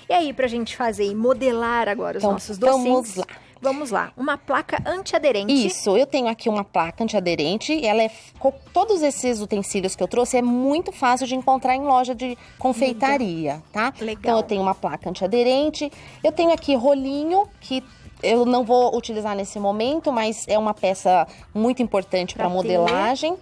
E aí, pra gente fazer e modelar agora os Então, nossos docinhos. vamos lá. Vamos lá, uma placa antiaderente. Isso, eu tenho aqui uma placa antiaderente, com todos esses utensílios que eu trouxe, é muito fácil de encontrar em loja de confeitaria, tá? Legal. Então eu tenho uma placa antiaderente, eu tenho aqui rolinho, que eu não vou utilizar nesse momento, mas é uma peça muito importante para modelagem.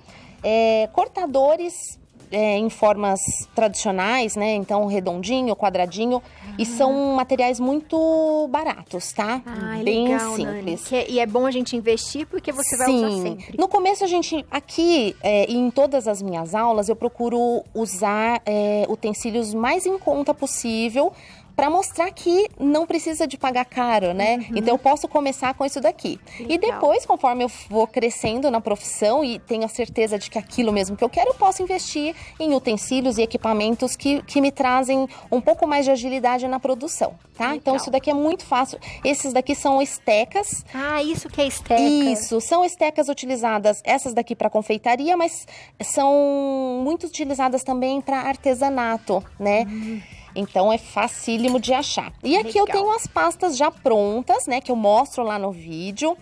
Cortadores em formas tradicionais, né? Então, redondinho, quadradinho. E são materiais muito baratos, tá? Bem legal, simples. Nani. E é bom a gente investir porque você vai usar sempre. No começo, a gente, aqui, em todas as minhas aulas, eu procuro usar utensílios mais em conta possível, para mostrar que não precisa de pagar caro, né? Então, eu posso começar com isso daqui. Legal. E depois, conforme eu vou crescendo na profissão e tenho a certeza de que aquilo mesmo que eu quero, eu posso investir em utensílios e equipamentos que me trazem um pouco mais de agilidade na produção, tá? Legal. Então, isso daqui é muito fácil. Esses daqui são estecas. Isso que é esteca. Isso, são estecas utilizadas, essas daqui para confeitaria, mas são muito utilizadas também para artesanato, né? Então, é facílimo de achar. E aqui eu tenho as pastas já prontas, né? Que eu mostro lá no vídeo.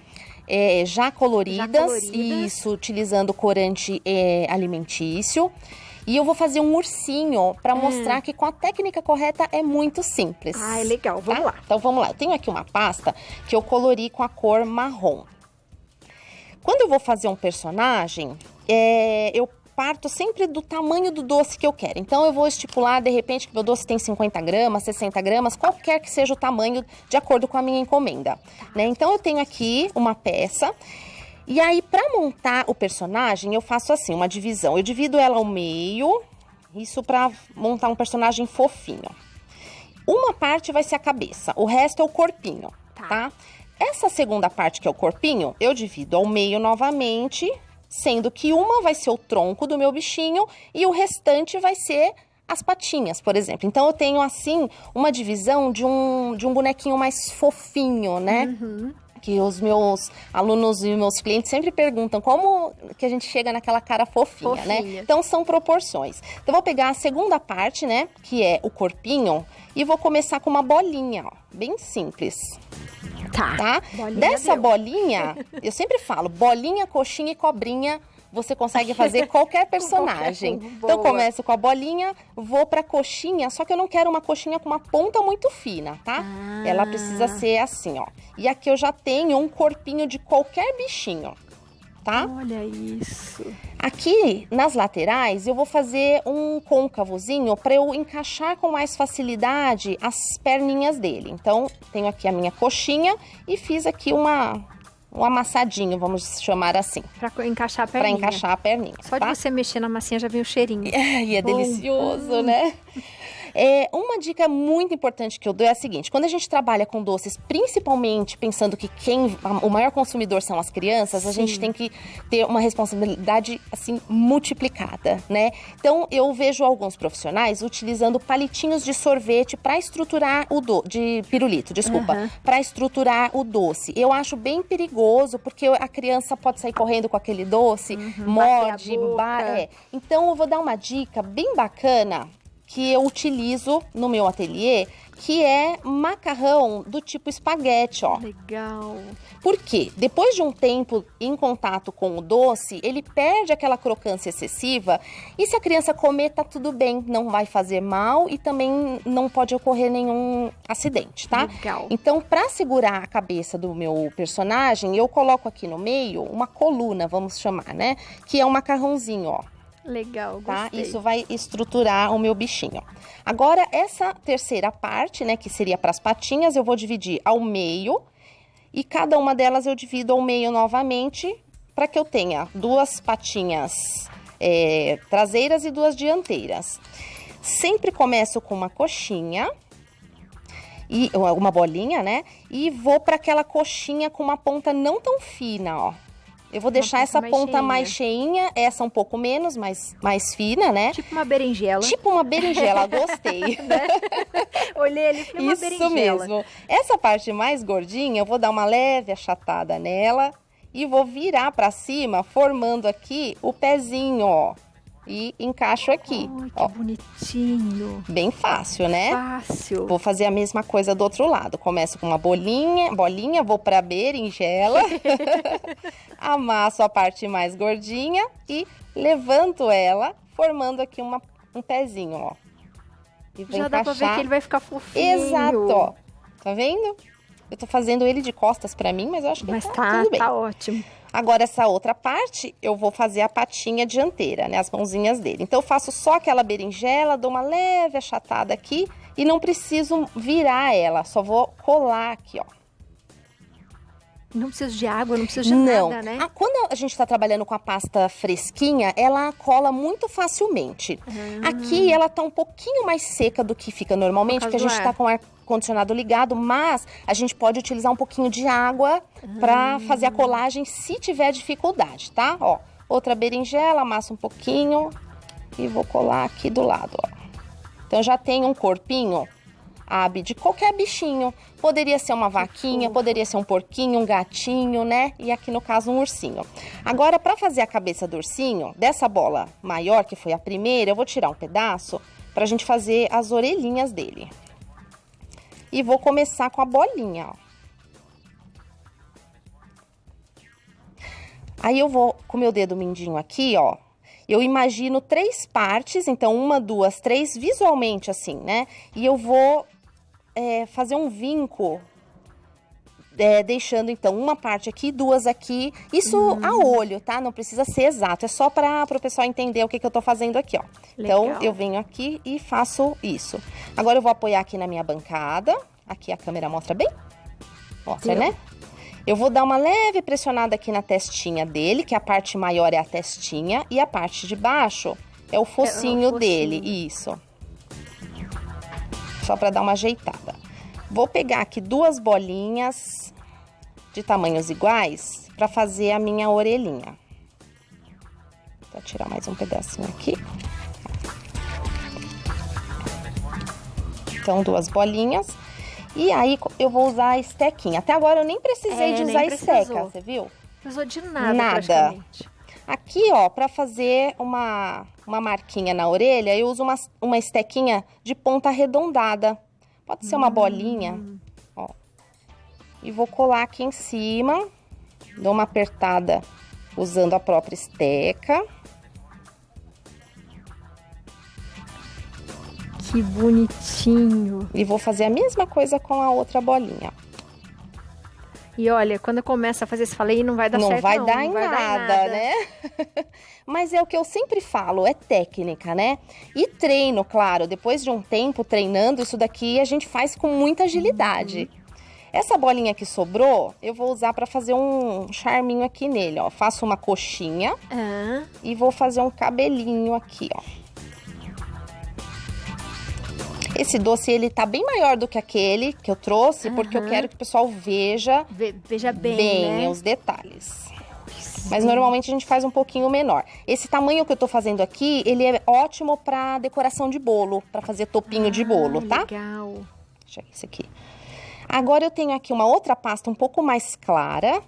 Já coloridas. Isso, utilizando corante alimentício. E eu vou fazer um ursinho para mostrar que com a técnica correta é muito simples. É legal. Vamos lá. Então, vamos lá. Eu tenho aqui uma pasta que eu colori com a cor marrom. Quando eu vou fazer um personagem, eu parto sempre do tamanho do doce que eu quero. Então, eu vou estipular, de repente, que meu doce tem 50 gramas, 60 gramas, qualquer que seja o tamanho, de acordo com a minha encomenda, né? Então, eu tenho aqui uma peça. E aí, para montar o personagem, eu faço assim, uma divisão. Eu divido ela ao meio, isso para montar um personagem fofinho. Uma parte vai ser a cabeça, o resto é o corpinho, tá? Essa segunda parte, que é o corpinho, eu divido ao meio novamente, sendo que uma vai ser o tronco do meu bichinho e o restante vai ser as patinhas, por exemplo. Então, eu tenho, assim, uma divisão de um bonequinho mais fofinho, né? Que os meus alunos e meus clientes sempre perguntam como que a gente chega naquela cara fofinha, né? Então, são proporções. Então, eu vou pegar a segunda parte, né? Que é o corpinho e vou começar com uma bolinha, ó. Bem simples. Tá? Dessa bolinha, eu sempre falo, bolinha, coxinha e cobrinha, você consegue fazer qualquer personagem. Então, eu começo com a bolinha, vou pra coxinha, só que eu não quero uma coxinha com uma ponta muito fina, tá? Ela precisa ser assim, ó. E aqui eu já tenho um corpinho de qualquer bichinho, tá? Olha isso. Aqui, nas laterais, eu vou fazer um côncavozinho para eu encaixar com mais facilidade as perninhas dele. Então, tenho aqui a minha coxinha e fiz aqui um amassadinho, vamos chamar assim. Pra encaixar a perninha. Pra encaixar a perninha. Só de você mexer na massinha já vem o cheirinho. E é delicioso, né? Uma dica muito importante que eu dou é a seguinte: quando a gente trabalha com doces, principalmente pensando que o maior consumidor são as crianças, a gente tem que ter uma responsabilidade, assim, multiplicada, né? Então, eu vejo alguns profissionais utilizando palitinhos de sorvete para estruturar de pirulito, desculpa, para estruturar o doce. Eu acho bem perigoso, porque a criança pode sair correndo com aquele doce, morde, Então, eu vou dar uma dica bem bacana que eu utilizo no meu ateliê, que é macarrão do tipo espaguete, ó. Legal. Por quê? Depois de um tempo em contato com o doce, ele perde aquela crocância excessiva e se a criança comer, tá tudo bem, não vai fazer mal e também não pode ocorrer nenhum acidente, tá? Legal. Então, para segurar a cabeça do meu personagem, eu coloco aqui no meio uma coluna, vamos chamar, né? Que é um macarrãozinho, ó. Legal, tá? gostei. Isso vai estruturar o meu bichinho. Agora, essa terceira parte, né, que seria para as patinhas, eu vou dividir ao meio e cada uma delas eu divido ao meio novamente para que eu tenha duas patinhas traseiras e duas dianteiras. Sempre começo com uma coxinha e uma bolinha, né? E vou para aquela coxinha com uma ponta não tão fina, ó. Eu vou deixar essa ponta mais cheinha, essa um pouco menos, mais fina, né? Tipo uma berinjela. Tipo uma berinjela, gostei. Né? Olhei ali e falei, uma berinjela. Isso mesmo. Essa parte mais gordinha, eu vou dar uma leve achatada nela e vou virar pra cima, formando aqui o pezinho, ó. e encaixo aqui. Ai, que Ó, bonitinho. bem fácil, né? Fácil. Vou fazer a mesma coisa do outro lado. Começo com uma bolinha, vou pra berinjela, amasso a parte mais gordinha e levanto ela, formando aqui um pezinho, ó. E vou Já dá pra ver que ele vai ficar fofinho. Exato, ó. Tá vendo? Eu tô fazendo ele de costas pra mim, mas eu acho que Mas tá tudo bem. tá ótimo. Agora, essa outra parte, eu vou fazer a patinha dianteira, né? As mãozinhas dele. Então, eu faço só aquela berinjela, dou uma leve achatada aqui e não preciso virar ela. Só vou colar aqui, ó. Não precisa de água, não precisa de Não. nada, né? Quando a gente tá trabalhando com a pasta fresquinha, ela cola muito facilmente. Aqui, ela tá um pouquinho mais seca do que fica normalmente, porque a gente tá com o ar-condicionado ligado, mas a gente pode utilizar um pouquinho de água pra fazer a colagem se tiver dificuldade, tá? Ó, outra berinjela, amasso um pouquinho e vou colar aqui do lado, ó. Então, já tem um corpinho de qualquer bichinho. Poderia ser uma vaquinha, poderia ser um porquinho, um gatinho, né? E aqui no caso um ursinho. Agora, para fazer a cabeça do ursinho, dessa bola maior, que foi a primeira, eu vou tirar um pedaço pra gente fazer as orelhinhas dele. E vou começar com a bolinha, ó. Aí eu vou, com o meu dedo mindinho aqui, ó, eu imagino 3 partes, então 1, 2, 3, visualmente assim, né? E eu vou fazer um vinco, deixando então uma parte aqui, 2 aqui. Isso a olho, tá? Não precisa ser exato, é só para o pessoal entender o que eu tô fazendo aqui, ó. Legal. Então, eu venho aqui e faço isso. Agora eu vou apoiar aqui na minha bancada. Aqui a câmera mostra bem? Mostra, né? Eu vou dar uma leve pressionada aqui na testinha dele, que a parte maior é a testinha, e a parte de baixo é o focinho dele, isso. Só para dar uma ajeitada. Vou pegar aqui 2 bolinhas de tamanhos iguais para fazer a minha orelhinha. Vou tirar mais um pedacinho aqui. Então, 2 bolinhas. E aí, eu vou usar a estequinha. Até agora, eu nem precisei de usar a esteca, você viu? Não precisou de nada, praticamente. Aqui, ó, pra fazer uma marquinha na orelha, eu uso uma estequinha de ponta arredondada. Pode ser uma bolinha, ó. E vou colar aqui em cima. Dou uma apertada usando a própria esteca. Que bonitinho. E vou fazer a mesma coisa com a outra bolinha. E olha, quando começa a fazer, você fala, não vai dar certo, não vai dar em nada, né? Mas é o que eu sempre falo, é técnica, né? E treino, claro, depois de um tempo treinando, isso daqui a gente faz com muita agilidade. Essa bolinha que sobrou, eu vou usar para fazer um charminho aqui nele, ó. Faço uma coxinha e vou fazer um cabelinho aqui, ó. Esse doce, ele tá bem maior do que aquele que eu trouxe, porque eu quero que o pessoal veja bem, né? Os detalhes. Mas normalmente a gente faz um pouquinho menor. Esse tamanho que eu tô fazendo aqui, ele é ótimo pra decoração de bolo, pra fazer topinho de bolo, tá? Legal. Deixa esse aqui. Agora eu tenho aqui uma outra pasta um pouco mais clara,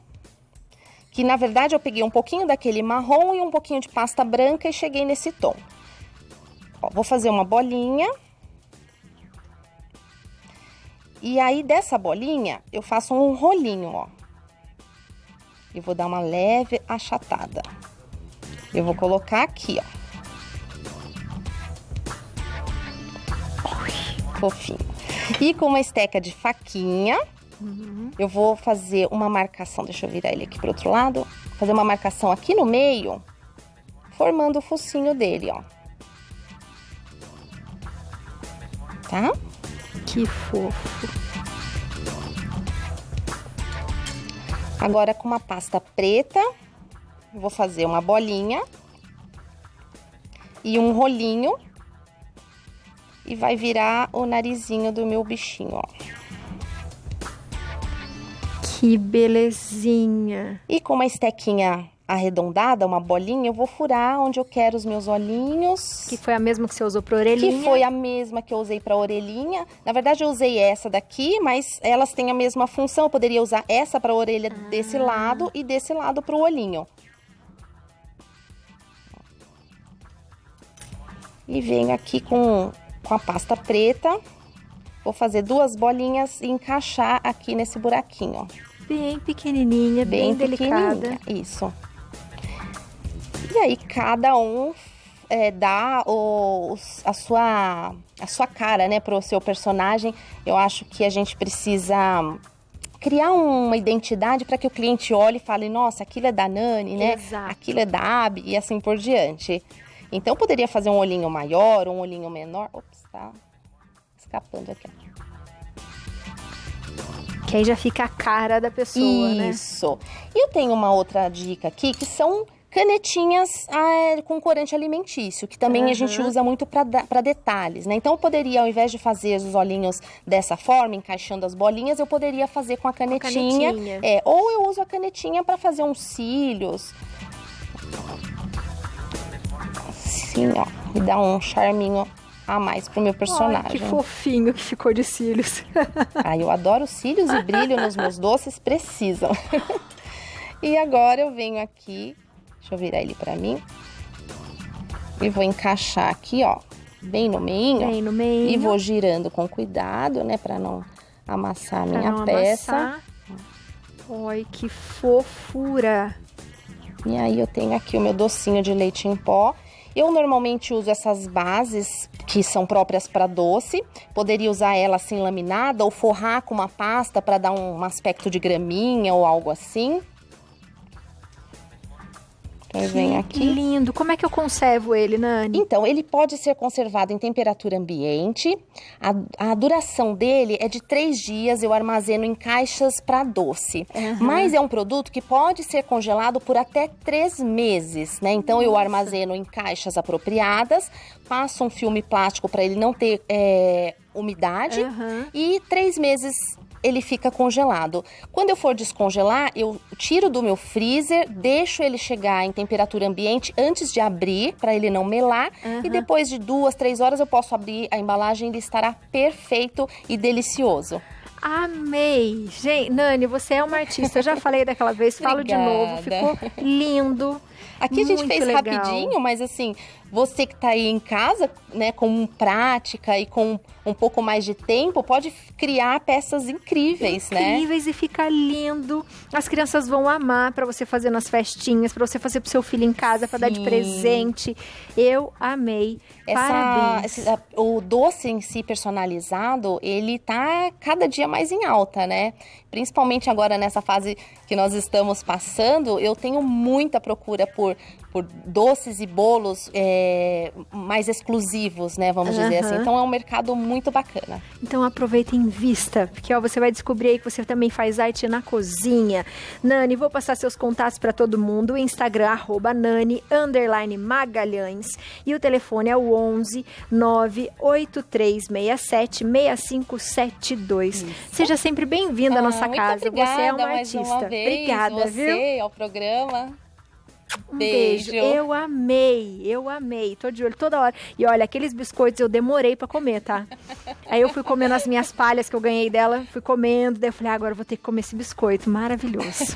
que na verdade eu peguei um pouquinho daquele marrom e um pouquinho de pasta branca e cheguei nesse tom. Ó, vou fazer uma bolinha. E aí, dessa bolinha, eu faço um rolinho, ó. E vou dar uma leve achatada. Eu vou colocar aqui, ó. Fofinho. E com uma esteca de faquinha, eu vou fazer uma marcação. Deixa eu virar ele aqui pro outro lado. Fazer uma marcação aqui no meio, formando o focinho dele, ó. Tá? Que fofo. Agora, com uma pasta preta, vou fazer uma bolinha e um rolinho. E vai virar o narizinho do meu bichinho, ó. Que belezinha. E com uma estequinha arredondada, uma bolinha, eu vou furar onde eu quero os meus olhinhos. Que foi a mesma que você usou pra orelhinha? Que foi a mesma que eu usei pra orelhinha. Na verdade, eu usei essa daqui, mas elas têm a mesma função. Eu poderia usar essa pra orelha desse lado e desse lado pro olhinho. E venho aqui com a pasta preta. Vou fazer 2 bolinhas e encaixar aqui nesse buraquinho. Bem pequenininha, bem delicada. Isso. E aí, cada um dá a sua cara, né, pro seu personagem. Eu acho que a gente precisa criar uma identidade para que o cliente olhe e fale, nossa, aquilo é da Nani, né? Exato. Aquilo é da Abi e assim por diante. Então, eu poderia fazer um olhinho maior, um olhinho menor. Ops, tá escapando aqui. Que aí já fica a cara da pessoa, né? Isso. E eu tenho uma outra dica aqui, que são canetinhas com corante alimentício, que também a gente usa muito para detalhes, né? Então, eu poderia, ao invés de fazer os olhinhos dessa forma, encaixando as bolinhas, eu poderia fazer com a canetinha. Ou eu uso a canetinha para fazer uns cílios. Assim, ó, me dá um charminho a mais pro meu personagem. Ai, que fofinho que ficou de cílios. Ai, eu adoro cílios e brilho nos meus doces, precisam. E agora eu venho aqui, deixa eu virar ele pra mim. E vou encaixar aqui, ó, bem no meio. Bem no meio. E vou girando com cuidado, né, pra não amassar a minha peça. Ai, que fofura. E aí eu tenho aqui o meu docinho de leite em pó. Eu normalmente uso essas bases que são próprias para doce. Poderia usar ela assim laminada ou forrar com uma pasta para dar um aspecto de graminha ou algo assim. Então eu venho aqui. Que lindo! Como é que eu conservo ele, Nani? Então, ele pode ser conservado em temperatura ambiente. A duração dele é de 3 dias. Eu armazeno em caixas para doce. Mas é um produto que pode ser congelado por até 3 meses, né? Então, eu armazeno em caixas apropriadas, passo um filme plástico para ele não ter umidade e 3 meses ele fica congelado. Quando eu for descongelar, eu tiro do meu freezer, deixo ele chegar em temperatura ambiente antes de abrir, para ele não melar. E depois de 2, 3 horas eu posso abrir a embalagem e ele estará perfeito e delicioso. Amei! Gente, Nani, você é uma artista. Eu já falei daquela vez, falo de novo. Ficou lindo. Aqui a gente fez legal. rapidinho, mas assim, você que tá aí em casa, né, com prática e com um pouco mais de tempo, pode criar peças incríveis, né? Incríveis, e fica lindo. As crianças vão amar para você fazer nas festinhas, para você fazer pro seu filho em casa, para dar de presente. Eu amei. Parabéns. O doce em si personalizado, ele tá cada dia mais em alta, né? Principalmente agora nessa fase que nós estamos passando, eu tenho muita procura por doces e bolos mais exclusivos, né? Vamos dizer assim. Então é um mercado muito bacana. Então aproveita e invista, porque ó, você vai descobrir aí que você também faz arte na cozinha. Nani, vou passar seus contatos para todo mundo. O Instagram, @Nani_Magalhães. E o telefone é o 11 98367 6572. Seja sempre bem-vinda à nossa casa. Obrigada, você é uma mais artista. uma vez, Obrigada, viu? Ao programa. Um beijo. Eu amei. Tô de olho toda hora. E olha, aqueles biscoitos eu demorei pra comer, tá? Aí eu fui comendo as minhas palhas que eu ganhei dela, fui comendo, daí eu falei, agora eu vou ter que comer esse biscoito maravilhoso.